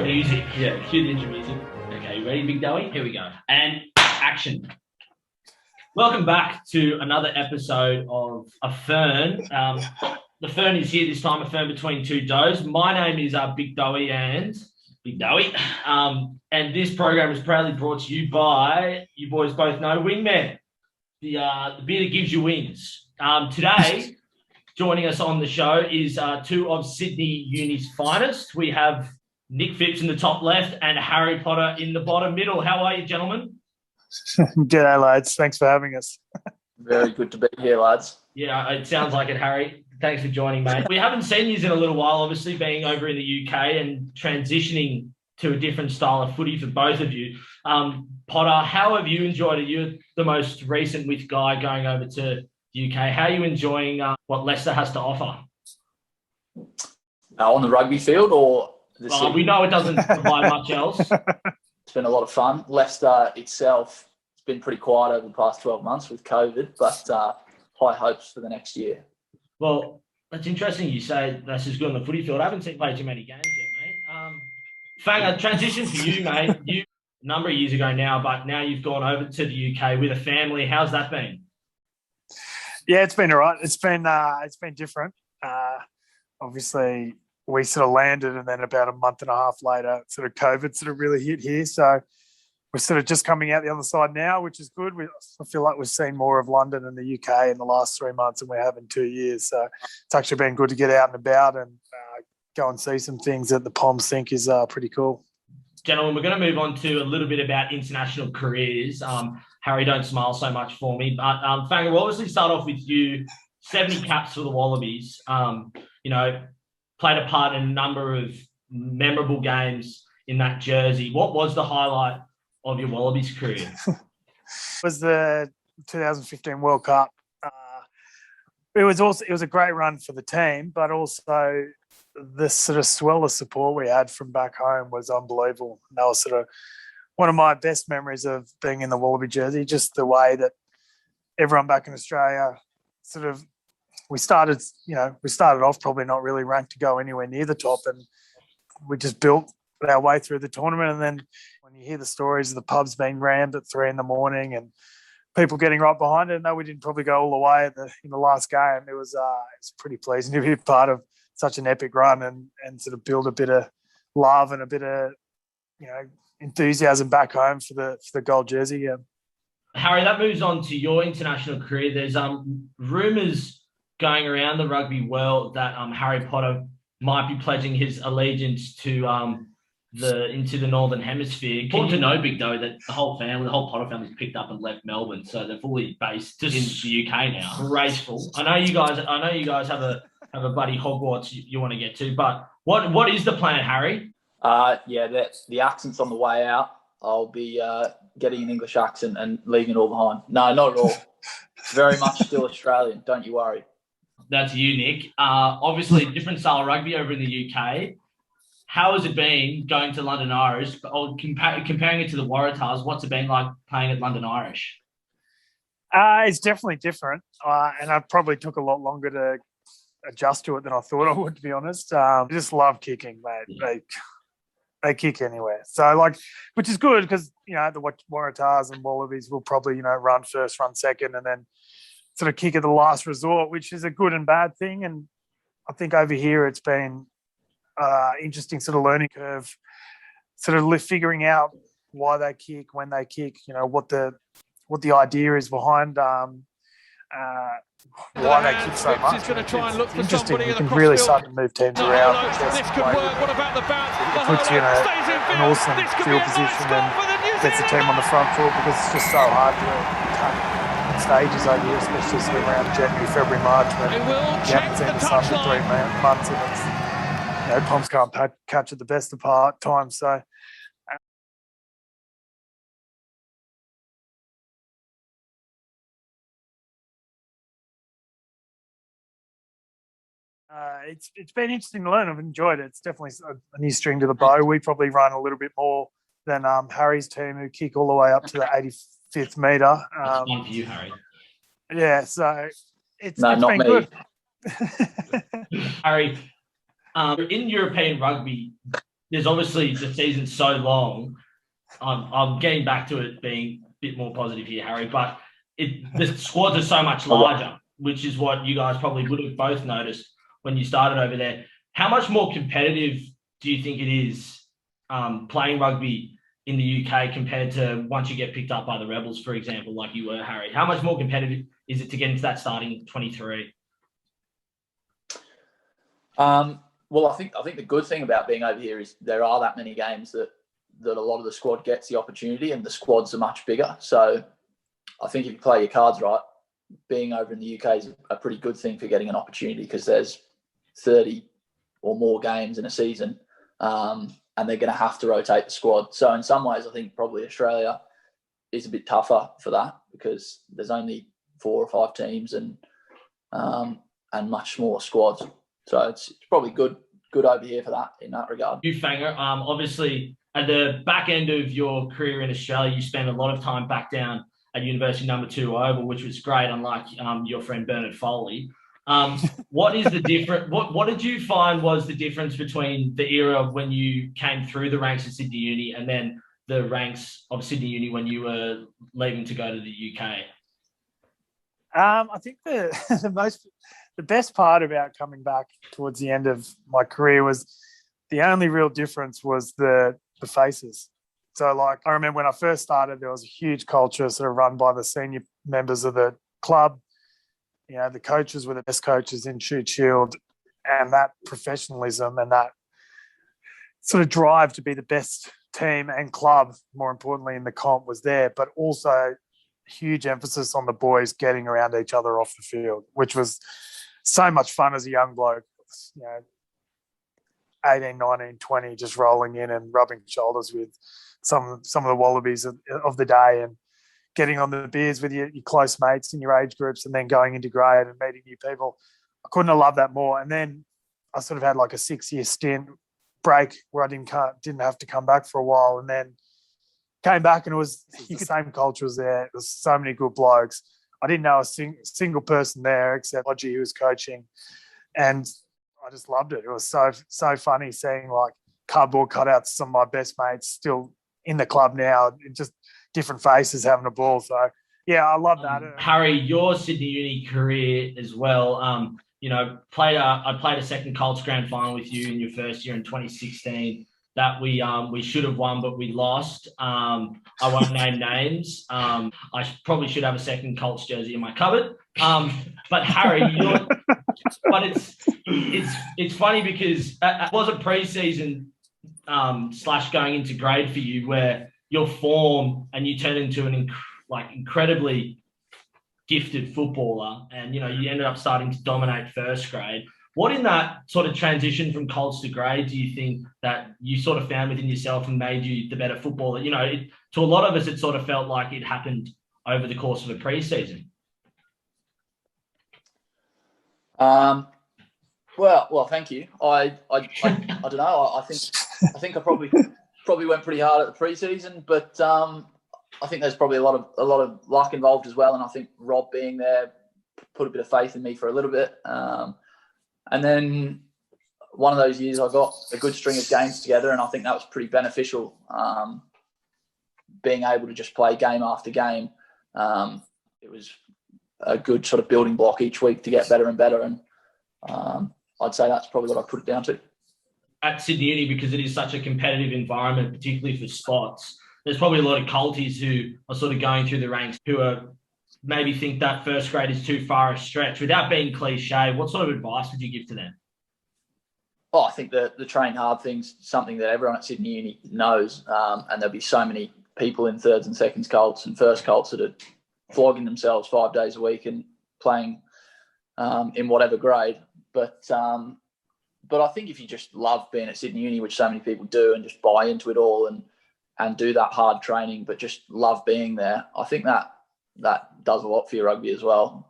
music. Yeah, cue the intro music. Okay, you ready, Big Dowie? Here we go. And action. Welcome back to another episode of A Fern. The Fern is here this time, A Fern Between Two Dohs. My name is Big Dowie and Big Dowie. And this program is proudly brought to you by, you boys both know, Wingman, the beer that gives you wings. Today, joining us on the show is two of Sydney Uni's finest. We have Nick Phipps in the top left and Harry Potter in the bottom middle. How are you, gentlemen? G'day, lads. Thanks for having us. Very good to be here, lads. Yeah, it sounds like it, Harry. Thanks for joining, mate. We haven't seen you in a little while, obviously, being over in the UK and transitioning to a different style of footy for both of you. Potter, how have you enjoyed it? You're the most recent with Guy going over to the UK. How are you enjoying what Leicester has to offer? On the rugby field or the city? We know it doesn't provide much else. It's been a lot of fun. Leicester itself has been pretty quiet over the past 12 months with COVID, but high hopes for the next year. Well, that's interesting you say Leicester's good on the footy field. I haven't seen play too many games yet, mate. Fang, a transition for you, mate. You a number of years ago now, but now you've gone over to the UK with a family. How's that been? Yeah, it's been all right. It's been different. Obviously, we sort of landed, and then about a month and a half later, sort of COVID sort of really hit here. So we're sort of just coming out the other side now, which is good. I feel like we've seen more of London and the UK in the last 3 months than we have in 2 years. So it's actually been good to get out and about and go and see some things that the Poms think is pretty cool. Gentlemen, we're going to move on to a little bit about international careers. Harry, don't smile so much for me. But Fang, we'll obviously start off with you. 70 caps for the Wallabies. Played a part in a number of memorable games in that jersey. What was the highlight of your Wallabies career? It was the 2015 World Cup. It was a great run for the team, but also the sort of swell of support we had from back home was unbelievable. And that was sort of one of my best memories of being in the Wallaby jersey, just the way that everyone back in Australia sort of, we started off probably not really ranked to go anywhere near the top, and we just built our way through the tournament. And then when you hear the stories of the pubs being rammed at 3 a.m. and people getting right behind it, and though we didn't probably go all the way in the last game, it was pretty pleasing to be part of such an epic run and sort of build a bit of love and a bit of enthusiasm back home for the gold jersey. Yeah. Harry, that moves on to your international career. There's rumours going around the rugby world that Harry Potter might be pledging his allegiance to into the Northern Hemisphere. Important to know, Big Doe, that the whole Potter family's picked up and left Melbourne, so they're fully based in the UK now. Graceful. I know you guys have a bloody Hogwarts you want to get to, but what is the plan, Harry? The accent's on the way out. I'll be getting an English accent and leaving it all behind. No, not at all. Very much still Australian. Don't you worry. That's you, Nick. Obviously, different style of rugby over in the UK. How has it been going to London Irish? Or comparing it to the Waratahs, what's it been like playing at London Irish? It's definitely different, and I probably took a lot longer to adjust to it than I thought I would, to be honest. I just love kicking, mate. Yeah. They kick anywhere. So, which is good because, the Waratahs and Wallabies will probably, run first, run second, and then sort of kick at the last resort, which is a good and bad thing. And I think over here it's been interesting sort of learning curve, sort of figuring out why they kick, when they kick, what the idea is behind why they kick so much. It's interesting. You can really start to move teams around. It puts you in an awesome field position and gets the team on the front foot because it's just so hard to cut stages over here, especially sort of around January, February, March, when you haven't seen the sun for 3 months and it's, Poms can't catch at the best of times. So it's been interesting to learn. I've enjoyed it. It's definitely a new string to the bow. We probably run a little bit more than Harry's team, who kick all the way up to the 85th metre. That's fun for you, Harry. Yeah, so it's not been me. good. Harry, in European rugby, there's obviously the season's so long. I'm getting back to it being a bit more positive here, Harry, but the squads are so much larger, which is what you guys probably would have both noticed when you started over there. How much more competitive do you think it is playing rugby in the UK compared to once you get picked up by the Rebels, for example, like you were, Harry? How much more competitive is it to get into that starting 23? Well, I think the good thing about being over here is there are that many games that a lot of the squad gets the opportunity, and the squads are much bigger. So I think if you play your cards right, being over in the UK is a pretty good thing for getting an opportunity, because there's 30 or more games in a season, and they're going to have to rotate the squad. So in some ways, I think probably Australia is a bit tougher for that, because there's only 4 or 5 teams and much smaller squads. So it's probably good over here for that, in that regard. You, Fanger, obviously at the back end of your career in Australia, you spent a lot of time back down at University Number 2 Oval, which was great, unlike your friend Bernard Foley. What is the difference? What did you find was the difference between the era of when you came through the ranks of Sydney Uni and then the ranks of Sydney Uni when you were leaving to go to the UK? I think the best part about coming back towards the end of my career was the only real difference was the faces. So, like, I remember when I first started, there was a huge culture sort of run by the senior members of the club. You know, the coaches were the best coaches in Shute Shield, and that professionalism and that sort of drive to be the best team and club, more importantly, in the comp was there, but also huge emphasis on the boys getting around each other off the field, which was so much fun as a young bloke, you know, 18, 19, 20, just rolling in and rubbing shoulders with some of the wallabies of the day and getting on the beers with your close mates in your age groups, and then going into grade and meeting new people. I couldn't have loved that more. And then I sort of had like a 6-year stint break where I didn't have to come back for a while, and then came back, and it was the same culture was there. There was so many good blokes. I didn't know a single person there except Lodgy, who was coaching, and I just loved it. It was so funny seeing like cardboard cutouts, some of my best mates still in the club now, just different faces having a ball. So yeah, I love that. Harry, your Sydney Uni career as well. You know, I played a second Colts grand final with you in your first year in 2016. That we should have won, but we lost. I won't name names. I probably should have a second Colts jersey in my cupboard. But Harry, it's funny because it was a pre-season / going into grade for you where your form and you turned into an incredibly gifted footballer, and you know you ended up starting to dominate first grade. What in that sort of transition from Colts to grade do you think that you sort of found within yourself and made you the better footballer? You know, to a lot of us, it sort of felt like it happened over the course of a pre-season. Well, thank you. I don't know. I think I probably went pretty hard at the pre-season, but I think there's probably a lot of luck involved as well. And I think Rob being there put a bit of faith in me for a little bit. And then one of those years I got a good string of games together, and I think that was pretty beneficial. Being able to just play game after game, it was a good sort of building block each week to get better and better. And I'd say that's probably what I put it down to. At Sydney Uni, because it is such a competitive environment, particularly for spots, there's probably a lot of Colties who are sort of going through the ranks who are maybe think that first grade is too far a stretch. Without being cliche, what sort of advice would you give to them? Oh, I think the train hard thing's something that everyone at Sydney Uni knows, and there'll be so many people in thirds and seconds Colts and first Colts that are flogging themselves 5 days a week and playing in whatever grade. But I think if you just love being at Sydney Uni, which so many people do, and just buy into it all and do that hard training, but just love being there, I think that does a lot for your rugby as well.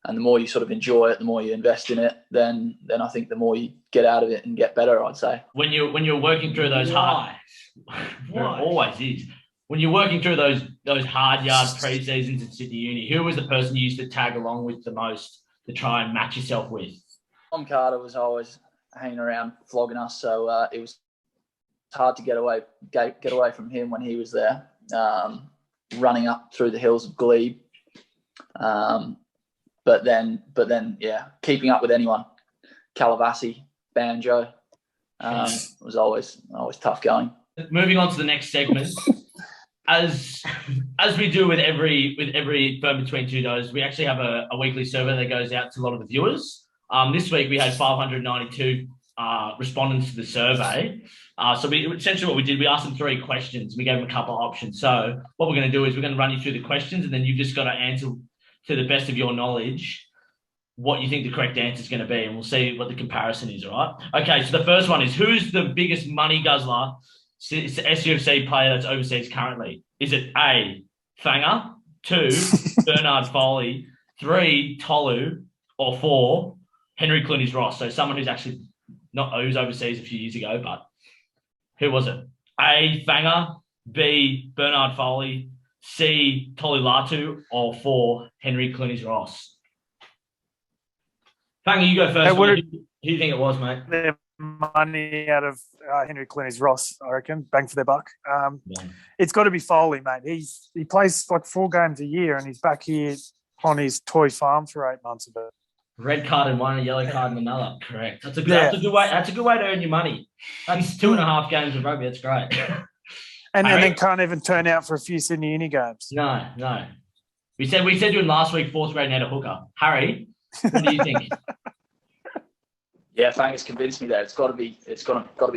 And the more you sort of enjoy it, the more you invest in it, then I think the more you get out of it and get better, I'd say. When you're working through those hard, always is. When you're working through those hard yard pre-seasons at Sydney Uni, who was the person you used to tag along with the most to try and match yourself with? Tom Carter was always hanging around flogging us. So it was hard to get away from him when he was there, running up through the hills of Glebe. But then, yeah, keeping up with anyone, Calabasas, Banjo, was always tough going. Moving on to the next segment, as we do with every Fern Between Two Dohs, we actually have a weekly survey that goes out to a lot of the viewers. This week we had 592 respondents to the survey. So essentially what we did, we asked them 3 questions. We gave them a couple of options. So what we're going to do is we're going to run you through the questions, and then you've just got to answer to the best of your knowledge what you think the correct answer is going to be, and we'll see what the comparison is, all right? Okay, so the first one is, who's the biggest money guzzler SUFC player that's overseas currently? Is it A, Fanger, 2, Bernard Foley, 3, Tolu, or 4, Henry Clooney's Ross? So someone who's actually who's overseas a few years ago, but who was it? A, Fanger, B, Bernard Foley, C, Tolu Latu, or 4, Henry Clooney's Ross? Fanger, you go first. Who do you think it was, mate? Their money out of Henry Clooney's Ross, I reckon. Bang for their buck. It's got to be Foley, mate. He plays like 4 games a year, and he's back here on his toy farm for 8 months of it. Red card in one, a yellow card in another. Correct. That's a good way. That's a good way to earn your money. That's 2.5 games of rugby. That's great. And then can't even turn out for a few Sydney Uni games. No. We said to him last week, 4th grade net a hooker. Harry, what do you think? Yeah, Fanger's convinced me that it's got to be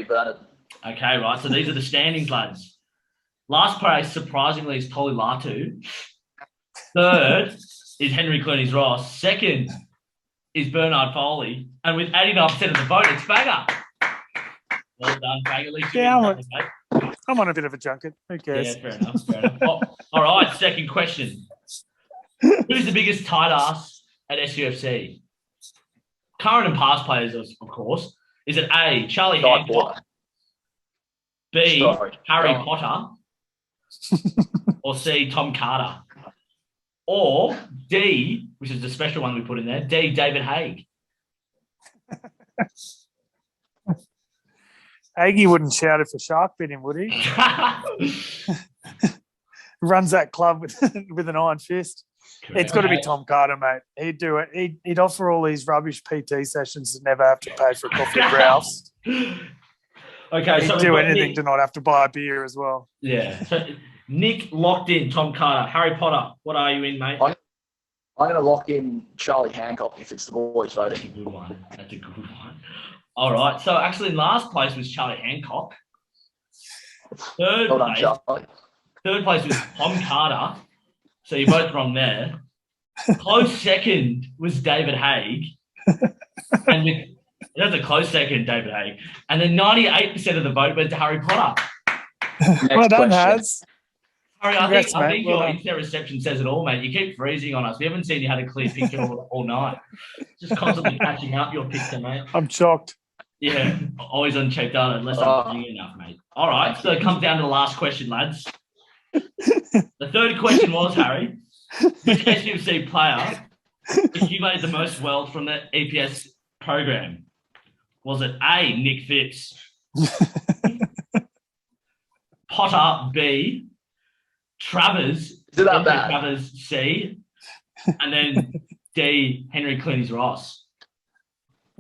Bernard. Okay, right. So these are the standings, lads. Last place, surprisingly, is Tolu Latu. 3rd is Henry Clooney's Ross. 2nd is Bernard Foley. And with 89% of the vote, it's Fanger. Well done, Fanger. At least I'm on a bit of a junket. Who cares? Yeah, fair enough. All right, second question. Who's the biggest tight ass at SUFC? Current and past players, of course. Is it A, Charlie Hancock, B, Harry Potter, or C, Tom Carter? Or D, which is the special one we put in there, D, David Haig. Hagee wouldn't shout it for shark bidding, would he? Runs that club with an iron fist. Correct. It's got to be Tom Carter, mate. He'd do it. He'd offer all these rubbish PT sessions and never have to pay for a coffee at Ralph's. Okay, he'd do anything to not have to buy a beer as well. Yeah. So Nick locked in Tom Carter. Harry Potter, what are you in, mate? I'm going to lock in Charlie Hancock if it's the boys voting. That's a good one. All right. So actually, in last place was Charlie Hancock. Third place was Tom Carter. So you're both wrong there. Close second was David Haig. And that's a close second, David Haig. And then 98% of the vote went to Harry Potter. Well done, Haz. Harry, I think your internet reception says it all, mate. You keep freezing on us. We haven't seen you had a clear picture all night. Just constantly catching up your picture, mate. I'm shocked. Yeah, always unchecked data unless I'm doing enough, mate. All right, so it comes down to the last question, lads. The third question was, Harry, which SUFC player accumulated the most wealth from the EPS program? Was it A, Nick Phipps, Potter, B, Travers, C, and then D, Henry Clooney's Ross?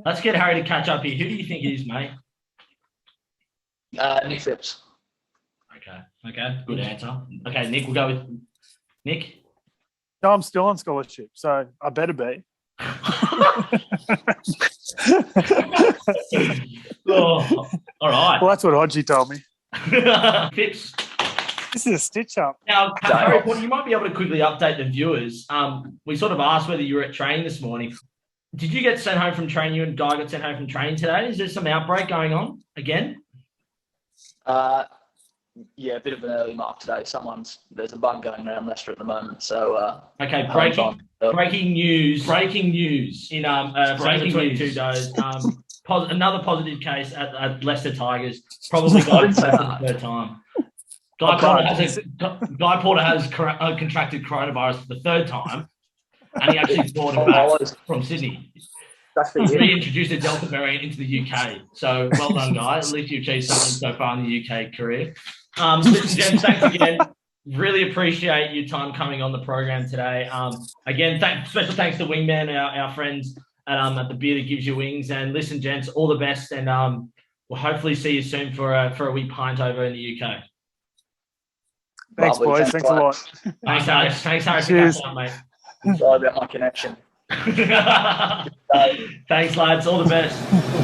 Let's get Harry to catch up here. Who do you think it is, mate? Nick Phipps. Okay. Good answer. Okay, Nick, we'll go with Nick. No, I'm still on scholarship, so I better be. Oh, all right. Well, that's what Hodgie told me. Phipps. This is a stitch up. Now, Harry, you might be able to quickly update the viewers. We sort of asked whether you were at training this morning. Did you get sent home from training? You and Guy got sent home from training today. Is there some outbreak going on again? Yeah, a bit of an early mark today. There's a bug going around Leicester at the moment. So okay, breaking news in Fern Between Two Dohs. Another positive case at Leicester Tigers. Probably got it for the third time. Guy Porter has contracted coronavirus for the third time, and he actually brought it back from Sydney. That's the reintroduced a Delta variant into the UK. So well done, guys. At least you've achieved something so far in the UK career. Listen, gents, thanks again. Really appreciate your time coming on the program today. Again, special thanks to Wingman, our friends at the Beer That Gives You Wings. And listen, gents, all the best, and we'll hopefully see you soon for a wee pint over in the UK. Thanks, Lovely. boys. Thanks a lot. Thanks, Harry. Thanks, Harry, for Cheers. catching up, mate. Sorry about my connection. Thanks, lads. All the best.